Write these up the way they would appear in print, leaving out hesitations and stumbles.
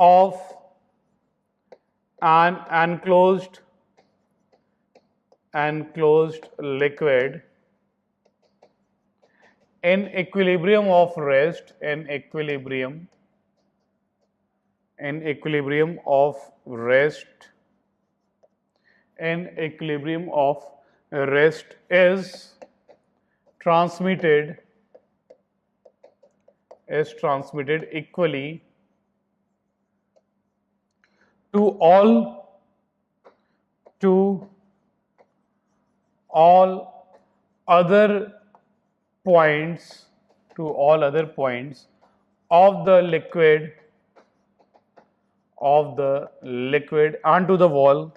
of an enclosed liquid in equilibrium of rest, in equilibrium of rest, is transmitted equally to all other points of the liquid and to the wall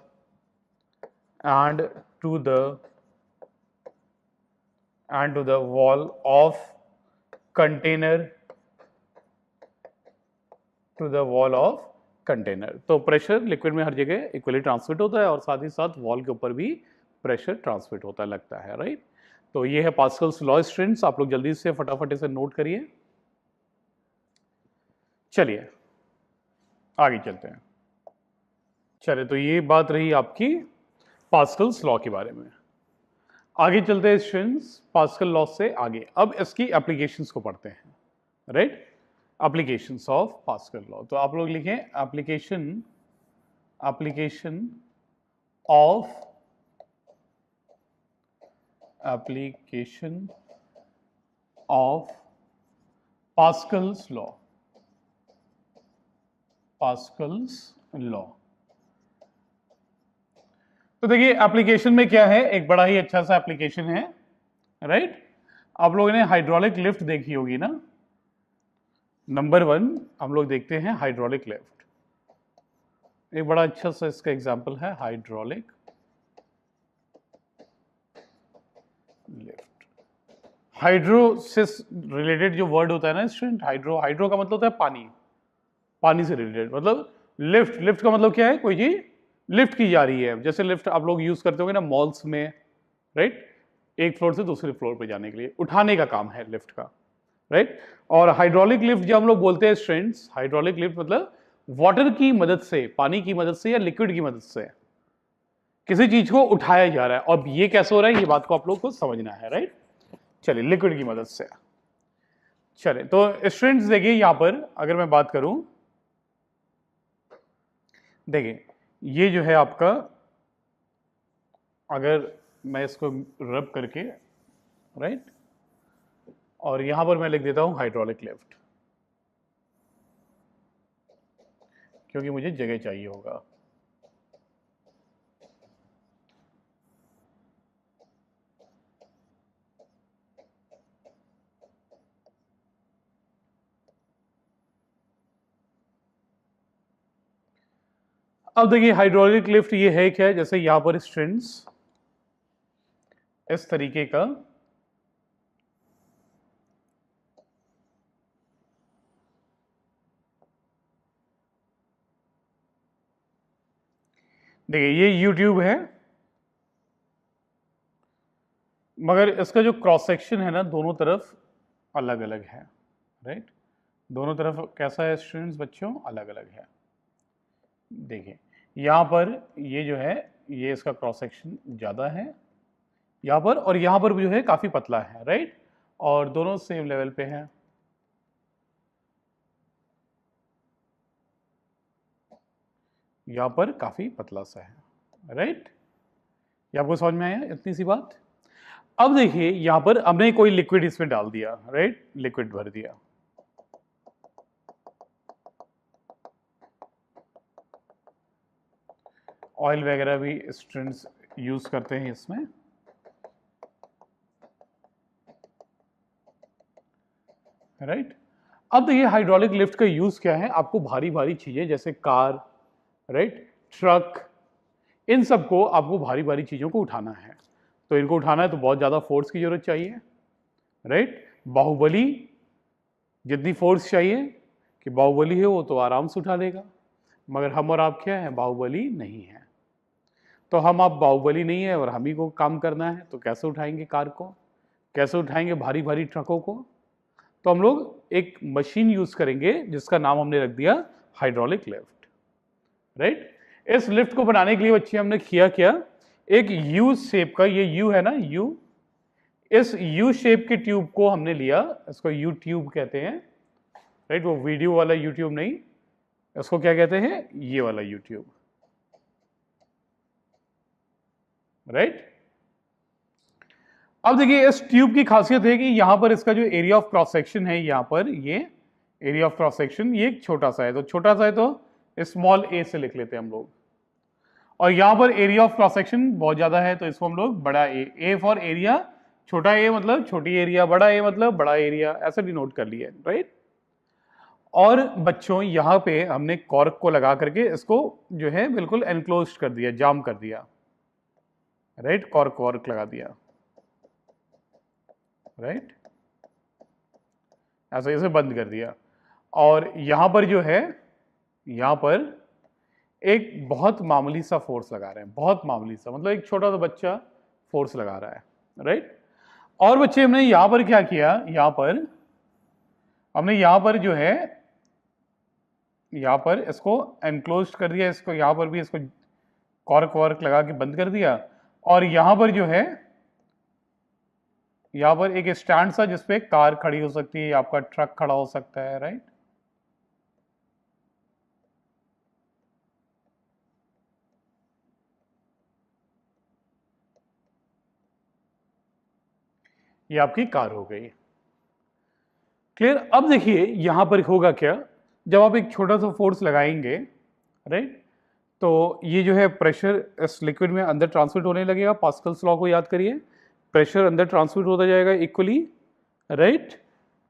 of container, तो pressure liquid में हर जगह equally transmit होता है और साथ ही साथ wall के ऊपर भी प्रेशर ट्रांसमिट होता लगता है, राइट। तो ये है पास्कल्स लॉ स्टूडेंट्स, आप लोग जल्दी से फटाफट इसे नोट करिए। चलिए आगे चलते हैं। चलिए, तो ये बात रही आपकी पास्कल्स लॉ के बारे में। आगे चलते हैं स्टूडेंट्स पास्कल लॉ से आगे। अब इसकी एप्लीकेशंस को पढ़ते हैं, right. Applications of pascal law, तो आप लोग लिखें एप्लीकेशन ऑफ पास्कल्स लॉ। तो देखिए एप्लीकेशन में क्या है, एक बड़ा ही अच्छा सा एप्लीकेशन है, राइट। आप लोगों ने हाइड्रोलिक लिफ्ट देखी होगी ना। नंबर 1 हम लोग देखते हैं हाइड्रोलिक लिफ्ट। एक बड़ा अच्छा सा इसका एग्जांपल है हाइड्रोलिक लिफ्ट। हाइड्रो से रिलेटेड जो वर्ड होता है ना स्टूडेंट, हाइड्रो का मतलब होता है पानी से रिलेटेड। मतलब लिफ्ट का मतलब क्या है, कोई चीज लिफ्ट की जा रही है। जैसे लिफ्ट आप लोग यूज करते होंगे ना मॉल्स में, राइट, एक फ्लोर से दूसरे फ्लोर पे जाने के लिए, उठाने का काम है लिफ्ट का, राइट। और हाइड्रोलिक लिफ्ट जो हम लोग बोलते हैं स्टूडेंट्स, हाइड्रोलिक लिफ्ट मतलब वाटर की मदद से, पानी की मदद से या लिक्विड की मदद से किसी चीज को उठाया जा रहा है। और ये कैसे हो रहा है, ये बात को आप लोग को समझना है, राइट। चलिए, लिक्विड की मदद से। चलिए, तो स्टूडेंट्स देखिए यहां पर अगर मैं बात करूं, देखिए ये जो है आपका, अगर मैं इसको रब करके, राइट, और यहां पर मैं लिख देता हूं हाइड्रोलिक लिफ्ट, क्योंकि मुझे जगह चाहिए होगा। अब देखिए हाइड्रोलिक लिफ्ट ये है क्या, जैसे यहां पर स्ट्रिंग्स इस तरीके का, देखिए ये यूट्यूब है, मगर इसका जो क्रॉस सेक्शन है ना दोनों तरफ अलग अलग है, राइट। दोनों तरफ कैसा है स्टूडेंट्स, बच्चों, अलग अलग है। देखिए यहां पर ये जो है, ये इसका क्रॉस सेक्शन ज्यादा है यहां पर, और यहां पर जो है काफी पतला है, राइट, और दोनों सेम लेवल पे है। यहां पर काफी पतला सा है, राइट। ये आपको समझ में आया इतनी सी बात। अब देखिए यहां पर हमने कोई लिक्विड इसमें डाल दिया, राइट, लिक्विड भर दिया। ऑयल वगैरह भी स्टूडेंट्स यूज करते हैं इसमें, राइट। अब देखिए हाइड्रोलिक लिफ्ट का यूज क्या है, आपको भारी भारी चीजें जैसे कार, राइट, ट्रक, इन सबको आपको भारी भारी चीजों को उठाना है। तो इनको उठाना है तो बहुत ज्यादा फोर्स की जरूरत चाहिए, राइट। बाहुबली जितनी फोर्स चाहिए कि बाहुबली है वो तो आराम से उठा लेगा, मगर हम और आप क्या है, बाहुबली नहीं है। तो हम आप बाहुबली नहीं है और हम ही को काम करना है, तो कैसे उठाएंगे कार को, कैसे उठाएंगे भारी भारी ट्रकों को। तो हम लोग एक मशीन यूज करेंगे जिसका नाम हमने रख दिया हाइड्रोलिक लिफ्ट, राइट। इस लिफ्ट को बनाने के लिए बच्चे हमने किया क्या, एक यू शेप का, ये यू है ना यू, इस यू शेप के ट्यूब को हमने लिया, इसको यू ट्यूब कहते हैं, राइट। वो वीडियो वाला यूट्यूब नहीं, इसको क्या कहते हैं, ये वाला यूट्यूब, राइट। अब देखिए इस ट्यूब की खासियत है कि यहां पर इसका जो एरिया ऑफ क्रॉस सेक्शन है, यहां पर ये एरिया ऑफ क्रॉस सेक्शन ये छोटा सा है, तो छोटा सा है तो स्मॉल ए से लिख लेते हैं हम लोग, और यहां पर एरिया ऑफ क्रॉस सेक्शन बहुत ज्यादा है तो इसको हम लोग बड़ा ए फॉर एरिया, छोटा ए मतलब छोटी एरिया, बड़ा ए मतलब बड़ा एरिया, ऐसा डिनोट कर लिया, राइट। और बच्चों यहां पे हमने कॉर्क को लगा करके इसको जो है बिल्कुल एनक्लोज कर दिया, जाम कर दिया, राइट। कॉर्क लगा दिया, राइट, ऐसे इसे बंद कर दिया। और यहां पर जो है, यहां पर एक बहुत मामूली सा फोर्स लगा रहे हैं, बहुत मामूली सा, मतलब एक छोटा सा बच्चा फोर्स लगा रहा है, राइट। और बच्चे हमने यहां पर क्या किया, यहां पर हमने यहां पर जो है, यहां पर इसको एनक्लोज कर दिया, इसको यहां पर भी इसको कॉर्क लगा के बंद कर दिया। और यहां पर जो है, यहां पर एक स्टैंड सा जिसपे कार खड़ी हो सकती है, आपका ट्रक खड़ा हो सकता है, राइट। ये आपकी कार हो गई, क्लियर। अब देखिए यहां पर होगा क्या, जब आप एक छोटा सा फोर्स लगाएंगे, राइट, तो ये जो है प्रेशर इस लिक्विड में अंदर ट्रांसमिट होने लगेगा, पास्कल्स लॉ को याद करिए, प्रेशर अंदर ट्रांसमिट होता जाएगा equally, right,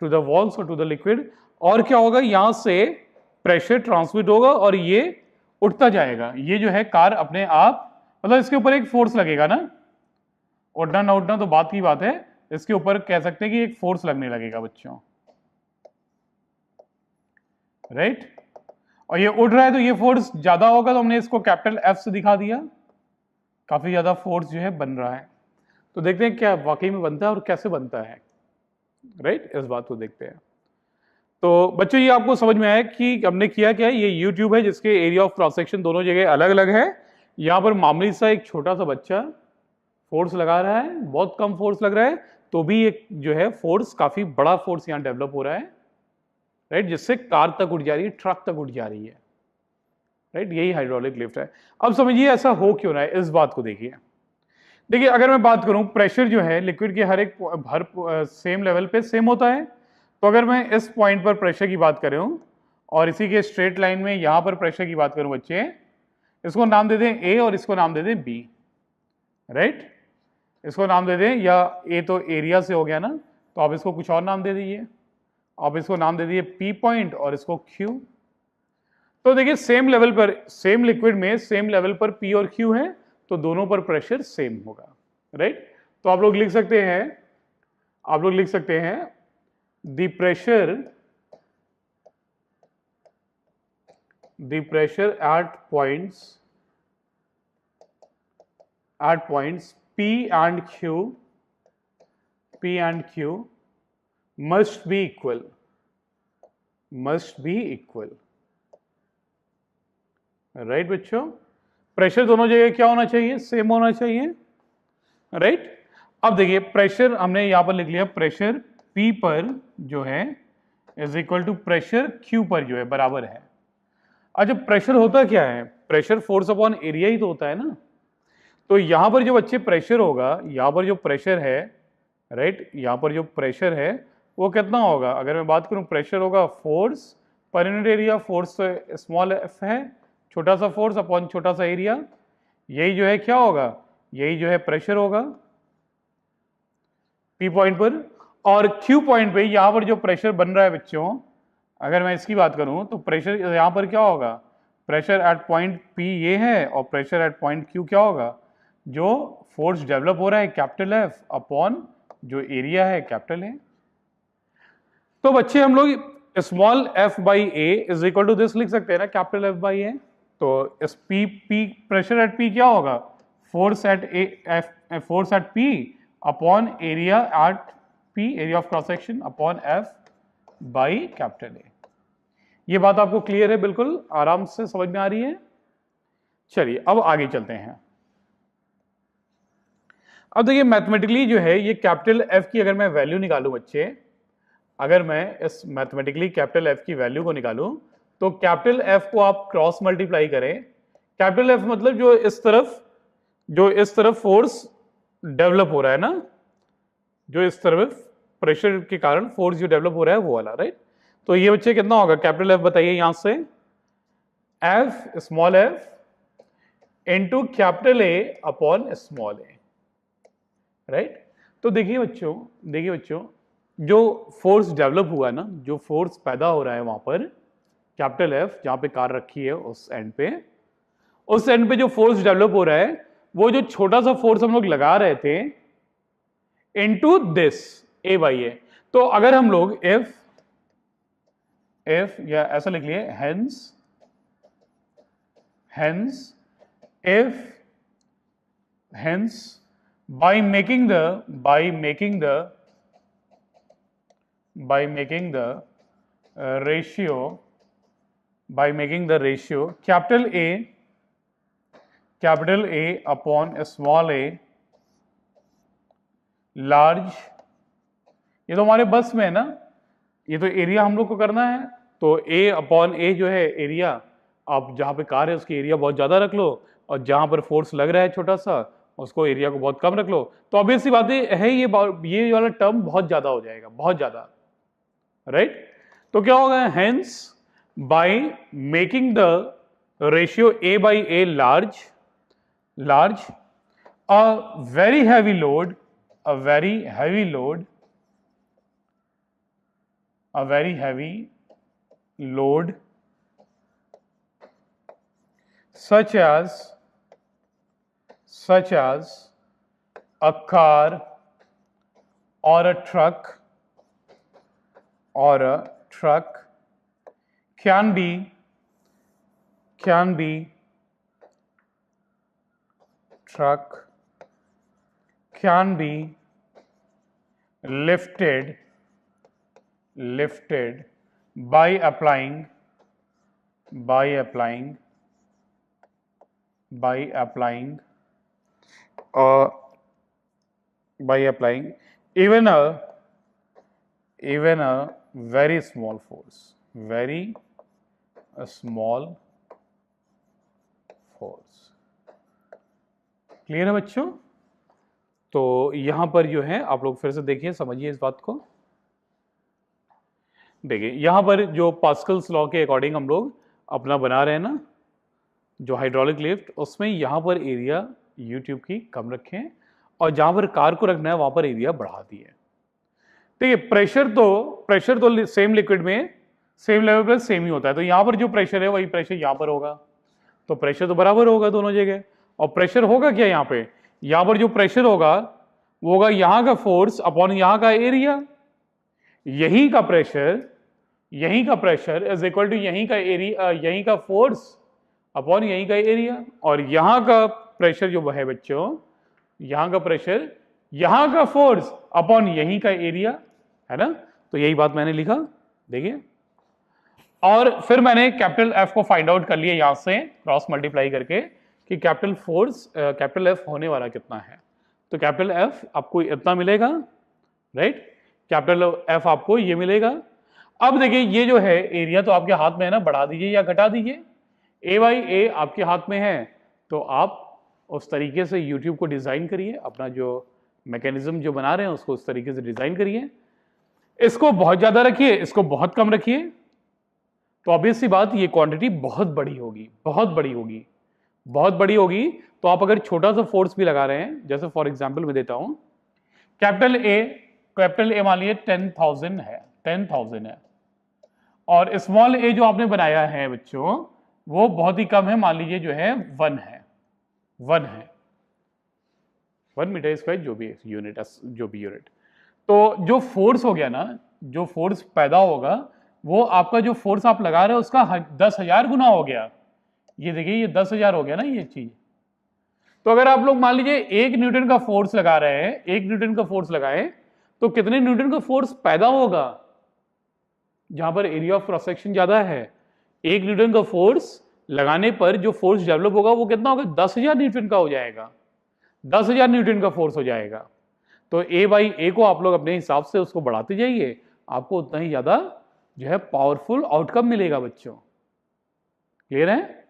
to the walls और टू द लिक्विड। और क्या होगा, यहां से प्रेशर ट्रांसमिट होगा और ये उठता जाएगा, ये जो है कार अपने आप, मतलब इसके ऊपर एक फोर्स लगेगा ना, उठना ना उठना तो बात की बात है, इसके ऊपर कह सकते हैं कि एक फोर्स लगने लगेगा बच्चों, राइट। और ये उड़ रहा है तो ये फोर्स ज्यादा होगा, तो हमने इसको कैपिटल एफ से दिखा दिया, काफी ज्यादा फोर्स जो है बन रहा है। तो देखते हैं क्या वाकई में बनता है और कैसे बनता है, राइट, इस बात को देखते हैं। तो बच्चों ये आपको समझ में आया कि हमने किया क्या, ये यूट्यूब है जिसके एरिया ऑफ क्रॉस सेक्शन दोनों जगह अलग अलग है। यहां पर मामूली सा एक छोटा सा बच्चा फोर्स लगा रहा है, बहुत कम फोर्स लग रहा है, तो भी एक जो है फोर्स, काफी बड़ा फोर्स यहां डेवलप हो रहा है, राइट, जिससे कार तक उठ जा रही है, ट्रक तक उठ जा रही है, राइट। यही हाइड्रोलिक लिफ्ट है। अब समझिए ऐसा हो क्यों रहा है, इस बात को देखिए। देखिए अगर मैं बात करूं, प्रेशर जो है लिक्विड के हर सेम लेवल पे सेम होता है, तो अगर मैं इस पॉइंट पर प्रेशर की बात करूं और इसी के स्ट्रेट लाइन में यहां पर प्रेशर की बात करूं बच्चे, इसको नाम दे दें ए और इसको नाम दे दें बी, राइट। इसको नाम दे दें, या ए तो एरिया से हो गया ना, तो आप इसको कुछ और नाम दे दीजिए, आप इसको नाम दे दीजिए पी पॉइंट और इसको क्यू। तो देखिए सेम लेवल पर, सेम लिक्विड में सेम लेवल पर पी और क्यू है, तो दोनों पर प्रेशर सेम होगा, राइट। तो आप लोग लिख सकते हैं the pressure at points P and Q must be equal, right बच्चों। प्रेशर दोनों जगह क्या होना चाहिए, सेम होना चाहिए, राइट। अब देखिए प्रेशर हमने यहां पर लिख लिया, प्रेशर P पर जो है is equal to pressure Q पर जो है बराबर है। अच्छा प्रेशर होता क्या है, प्रेशर फोर्स अपॉन एरिया ही तो होता है ना। तो यहां पर जो बच्चे प्रेशर होगा, यहां पर जो प्रेशर है, राइट, यहां पर जो प्रेशर है वो कितना होगा, अगर मैं बात करूं प्रेशर होगा force per unit area, force small F है, छोटा सा फोर्स अपॉन छोटा सा एरिया, यही जो है क्या होगा, यही जो है प्रेशर होगा पी पॉइंट पर। और क्यू पॉइंट पे यहां पर जो प्रेशर बन रहा है बच्चों, अगर मैं इसकी बात करूं तो प्रेशर यहां पर क्या होगा, प्रेशर एट पॉइंट पी ये है और प्रेशर एट पॉइंट क्यू क्या होगा, जो फोर्स डेवलप हो रहा है कैपिटल एफ अपॉन जो एरिया है कैपिटल ए। तो बच्चे हम लोग small F by A is equal to this लिख सकते हैं ना, कैपिटल एफ बाई ए। तो इस पी प्रेशर एट पी क्या होगा, force at P upon area at P, area of cross section upon F by capital A. ये बात आपको क्लियर है, बिल्कुल आराम से समझ में आ रही है। चलिए अब आगे चलते हैं। अब देखिए मैथमेटिकली जो है ये कैपिटल एफ की अगर मैं वैल्यू निकालूं बच्चे, अगर मैं इस मैथमेटिकली कैपिटल एफ की वैल्यू को निकालूं, तो कैपिटल एफ को आप क्रॉस मल्टीप्लाई करें। कैपिटल एफ मतलब जो इस तरफ फोर्स डेवलप हो रहा है ना, जो इस तरफ प्रेशर के कारण फोर्स जो डेवलप हो रहा है वो वाला, राइट। तो ये बच्चे कितना होगा कैपिटल एफ, बताइए यहां से, F small F into capital A upon small A, right. तो देखिए बच्चों जो फोर्स डेवलप हुआ है ना, जो फोर्स पैदा हो रहा है वहां पर, कैपिटल एफ जहां पे कार रखी है उस एंड पे जो फोर्स डेवलप हो रहा है, वो जो छोटा सा फोर्स हम लोग लगा रहे थे इनटू दिस ए बाई ए। तो अगर हम लोग इफ या ऐसा लिख लिए, hence by making the ratio capital A upon small a large, ये तो हमारे बस में है ना, ये तो एरिया हम लोग को करना है। तो A अपॉन ए जो है एरिया, आप जहां पे कार है उसकी एरिया बहुत ज्यादा रख लो, और जहां पर फोर्स लग रहा है छोटा सा उसको एरिया को बहुत कम रख लो। तो ऑब्वियस सी बात है ये वाला टर्म बहुत ज्यादा हो जाएगा, बहुत ज्यादा, राइट। तो क्या होगा, hence by making the ratio A by a large, a very heavy load such as a car or a truck can be lifted by applying even a very small force, clear है बच्चों। तो यहां पर जो है आप लोग फिर से देखिए, समझिए इस बात को। देखिए यहां पर जो पास्कल्स लॉ के अकॉर्डिंग हम लोग अपना बना रहे हैं ना, जो हाइड्रोलिक लिफ्ट, उसमें यहां पर एरिया यू ट्यूब की कम रखें, और जहां पर कार को रखना है वहां पर एरिया बढ़ा दिए। ठीक है, प्रेशर तो सेम लिक्विड में सेम लेवल पर सेम ही होता है। तो यहां पर जो प्रेशर है वही प्रेशर यहां पर होगा, तो प्रेशर तो बराबर होगा दोनों जगह। और प्रेशर होगा क्या यहाँ पर जो प्रेशर होगा वो होगा यहां का फोर्स अपॉन यहां का एरिया। यहीं का प्रेशर इज इक्वल टू यहीं का एरिया, यहीं का फोर्स अपॉन यहीं का एरिया। और यहां का प्रेशर जो है बच्चों, यहां का प्रेशर यहां का फोर्स अपॉन यहीं का एरिया, है ना। तो यही बात मैंने लिखा, देखिए। और फिर मैंने कैपिटल एफ को फाइंड आउट कर लिया यहां से क्रॉस मल्टीप्लाई करके कि कैपिटल एफ होने वाला कितना है। तो कैपिटल एफ आपको इतना मिलेगा, राइट। कैपिटल एफ आपको ये मिलेगा। अब देखिए ये जो है एरिया तो आपके हाथ में है ना, बढ़ा दीजिए या घटा दीजिए। ए बाई ए आपके हाथ में है, तो आप उस तरीके से यूट्यूब को डिजाइन करिए, अपना जो मैकेनिज्म जो बना रहे हैं उसको उस तरीके से डिजाइन करिए। इसको बहुत ज्यादा रखिए, इसको बहुत कम रखिए, तो ऑब्वियस सी बात ये क्वांटिटी बहुत बड़ी होगी। तो आप अगर छोटा सा फोर्स भी लगा रहे हैं, जैसे फॉर एग्जांपल मैं देता हूं, कैपिटल ए मान लीजिए 10,000 है, और स्मॉल ए जो आपने बनाया है बच्चों वो बहुत ही कम है, मान लीजिए जो है 1 मीटर स्क्वायर, जो भी यूनिट। तो जो फोर्स हो गया ना, जो फोर्स पैदा होगा वो आपका जो फोर्स आप लगा रहे हो उसका 10,000 गुना हो गया। ये देखिए ये 10,000 हो गया ना ये चीज। तो अगर आप लोग मान लीजिए 1 न्यूटन का फोर्स लगा रहे हैं, 1 न्यूटन का फोर्स लगाए, तो कितने न्यूटन का फोर्स पैदा होगा? जहां पर एरिया ऑफ क्रॉस सेक्शन ज्यादा है, 1 न्यूटन का फोर्स लगाने पर जो फोर्स डेवलप होगा वो कितना होगा, 10,000 न्यूटन का हो जाएगा, 10,000 न्यूटन का फोर्स हो जाएगा। तो ए बाई ए को आप लोग अपने हिसाब से उसको बढ़ाते जाइए, आपको उतना ही ज्यादा जो है पावरफुल आउटकम मिलेगा बच्चों। क्लियर है?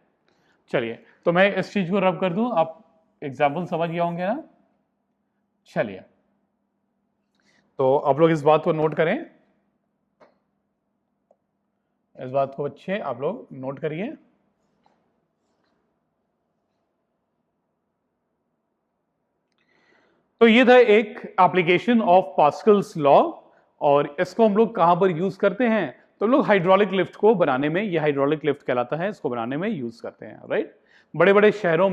चलिए, तो मैं इस चीज को रब कर दूं, आप एग्जाम्पल समझ गए होंगे ना। चलिए, तो आप लोग इस बात को नोट करें, इस बात को बच्चे आप लोग नोट करिए। तो ये था एक एप्लीकेशन ऑफ पास्कल्स लॉ, और इसको हम लोग कहां पर यूज करते हैं, तो हम लोग हाइड्रोलिक लिफ्ट को बनाने में, ये हाइड्रोलिक लिफ्ट कहलाता है, इसको बनाने में यूज करते हैं, राइट। बड़े बड़े शहरों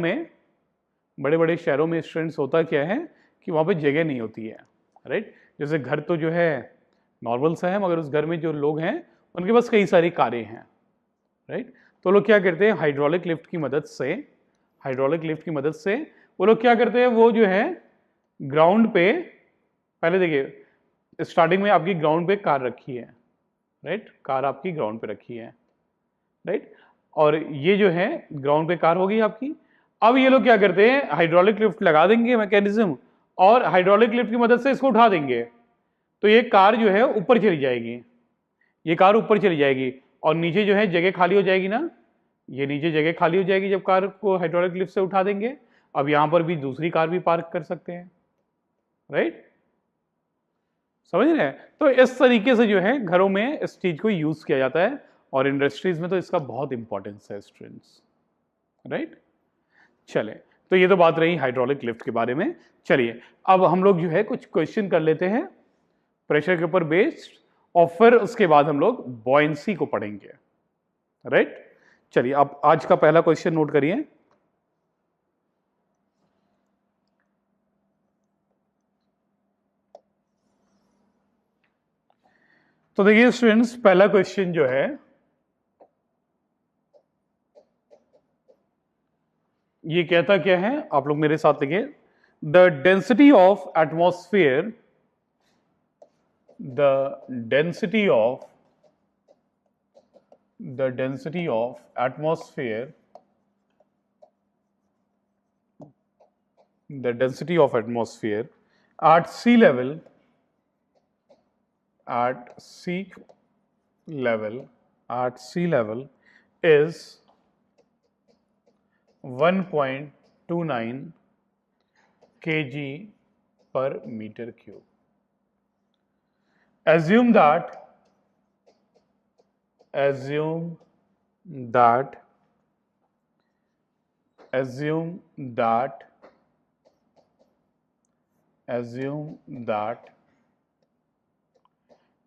में स्टूडेंट्स होता क्या है कि वहां पे जगह नहीं होती है, राइट। जैसे घर तो जो है नॉर्मल सा है, मगर उस घर में जो लोग हैं उनके पास कई सारी कारें हैं, राइट। तो लोग क्या करते हैं, हाइड्रोलिक लिफ्ट की मदद से वो लोग क्या करते हैं, वो जो है ग्राउंड पे, पहले देखिए स्टार्टिंग में आपकी ग्राउंड पे कार रखी है, राइट, कार आपकी ग्राउंड पे रखी है, राइट, और ये जो है ग्राउंड पे कार होगी आपकी। अब ये लोग क्या करते हैं, हाइड्रोलिक लिफ्ट लगा देंगे मैकेनिज्म, और हाइड्रोलिक लिफ्ट की मदद से इसको उठा देंगे, तो ये कार जो है ऊपर चली जाएगी, ये कार ऊपर चली जाएगी, और नीचे जो है जगह खाली हो जाएगी ना, ये नीचे जगह खाली हो जाएगी जब कार को हाइड्रोलिक लिफ्ट से उठा देंगे। अब यहां पर भी दूसरी कार भी पार्क कर सकते हैं, राइट, समझ रहे हैं। तो इस तरीके से जो है घरों में इस चीज को यूज किया जाता है, और इंडस्ट्रीज में तो इसका बहुत इंपॉर्टेंस है स्टूडेंट्स, राइट। चले, तो ये तो बात रही हाइड्रोलिक लिफ्ट के बारे में। चलिए, अब हम लोग जो है कुछ क्वेश्चन कर लेते हैं प्रेशर के ऊपर बेस्ड, और फिर उसके बाद हम लोग बॉयंसी को पढ़ेंगे, राइट। चलिए, आप आज का पहला क्वेश्चन नोट करिए। तो देखिए स्टूडेंट्स, पहला क्वेश्चन जो है ये कहता क्या है, आप लोग मेरे साथ देखिए, the density of atmosphere, the density of atmosphere, at sea level is 1.29 kg per meter cube. Assume that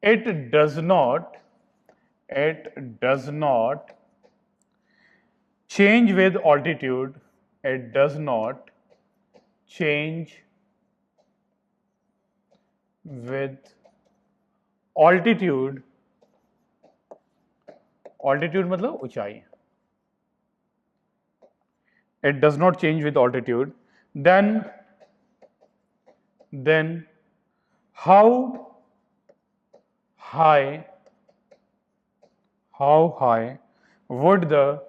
it does not change with altitude, altitude मतलब ऊंचाई, it does not change with altitude, then how high would the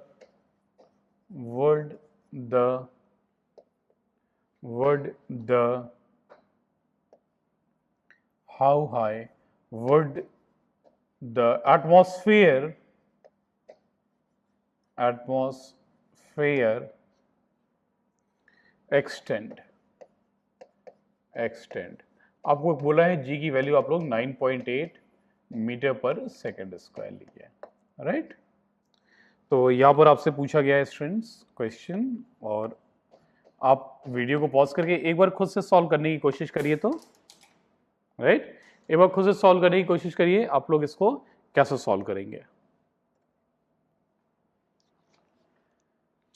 atmosphere extend। आपको बोला है जी की value आप लोग 9.8 metre पर second square लीजिए, राइट। तो यहां पर आपसे पूछा गया है स्टूडेंट्स क्वेश्चन, और आप वीडियो को पॉज करके एक बार खुद से सॉल्व करने की कोशिश करिए, तो राइट, एक बार खुद से सॉल्व करने की कोशिश करिए, आप लोग इसको कैसे सॉल्व करेंगे।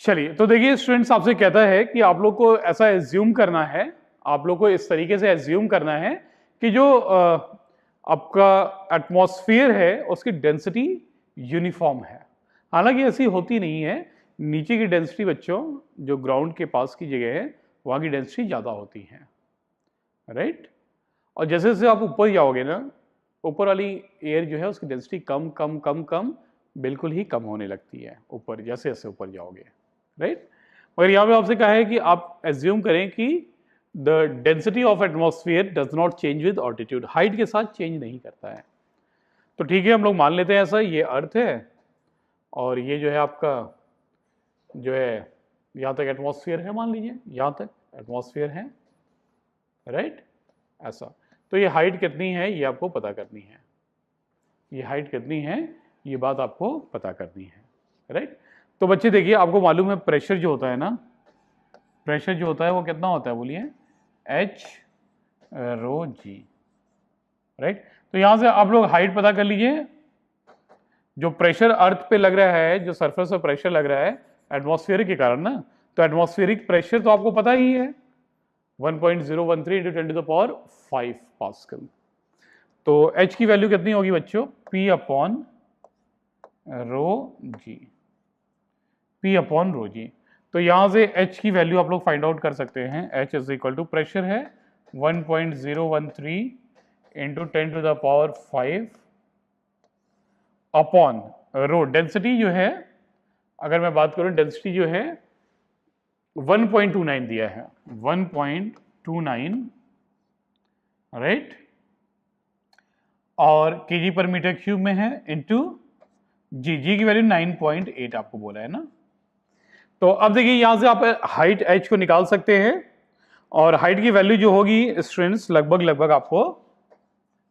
चलिए, तो देखिए स्टूडेंट्स, आपसे कहता है कि आप लोग को ऐसा एज्यूम करना है, आप लोग को इस तरीके से एज्यूम करना है कि जो आपका एटमॉस्फेयर है उसकी डेंसिटी यूनिफॉर्म है। हालांकि ऐसी होती नहीं है, नीचे की डेंसिटी बच्चों, जो ग्राउंड के पास की जगह है वहां की डेंसिटी ज्यादा होती है, राइट। और जैसे जैसे आप ऊपर जाओगे ना, ऊपर वाली एयर जो है उसकी डेंसिटी कम कम कम कम बिल्कुल ही कम होने लगती है ऊपर, जैसे जैसे ऊपर जाओगे, राइट। मगर यहाँ पे आपसे कहा है कि आप एज्यूम करें कि the density of atmosphere does not change with altitude, height के साथ चेंज नहीं करता है। तो ठीक है, हम लोग मान लेते हैं ऐसा, ये अर्थ है और ये जो है आपका जो है यहाँ तक एटमॉस्फेयर है, मान लीजिए यहाँ तक एटमॉस्फेयर है, राइट, ऐसा। तो ये हाइट कितनी है ये आपको पता करनी है, ये हाइट कितनी है ये बात आपको पता करनी है, राइट। तो बच्चे देखिए, आपको मालूम है प्रेशर जो होता है ना, प्रेशर जो होता है वो कितना होता है, बोलिए, एच रो जी, राइट। तो यहां से आप लोग हाइट पता कर लीजिए। जो प्रेशर अर्थ पे लग रहा है, जो सरफेस पर प्रेशर लग रहा है एटमॉस्फेयर के कारण ना, तो एटमॉस्फेरिक प्रेशर तो आपको पता ही है 1.013 into 10 to the power 5 pascal. तो H की वैल्यू कितनी होगी बच्चों, P upon rho g, P upon rho g. तो यहां से H की वैल्यू आप लोग फाइंड आउट कर सकते हैं। H is equal to pressure है 1.013 into 10 to the power 5 upon rho, density जो है, अगर मैं बात करूं डेंसिटी जो है 1.29 दिया है, 1.29, राइट, और केजी पर मीटर क्यूब में है, इनटू जी, जी की वैल्यू 9.8 आपको बोला है ना। तो अब देखिए यहां से आप हाइट h को निकाल सकते हैं, और हाइट की वैल्यू जो होगी स्टूडेंट्स लगभग आपको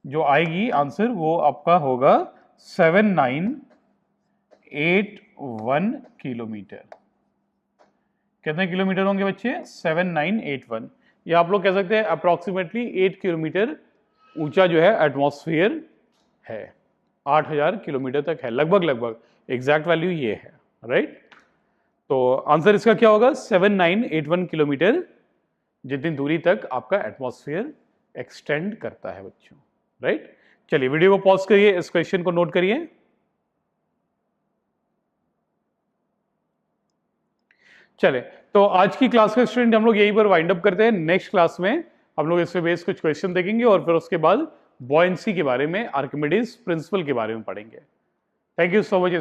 जो आएगी आंसर वो आपका होगा 7981 किलोमीटर। कितने किलोमीटर होंगे बच्चे, 7981। या आप लोग कह सकते हैं अप्रोक्सीमेटली 8 किलोमीटर ऊंचा जो है एटमॉस्फेयर है, 8000 किलोमीटर तक है लगभग, एग्जैक्ट वैल्यू ये है, राइट। तो आंसर इसका क्या होगा, 7981 किलोमीटर, जितनी दूरी तक आपका एटमॉस्फेयर एक्सटेंड करता है बच्चों, राइट। चलिए वीडियो को पॉज करिए, इस क्वेश्चन को नोट करिए। चले, तो आज की क्लास का स्टूडेंट हम लोग यहीं पर वाइंड अप करते हैं। नेक्स्ट क्लास में हम लोग इससे बेस कुछ क्वेश्चन देखेंगे और फिर उसके बाद बॉयंसी के बारे में, आर्किमिडीज प्रिंसिपल के बारे में पढ़ेंगे। Thank you so much.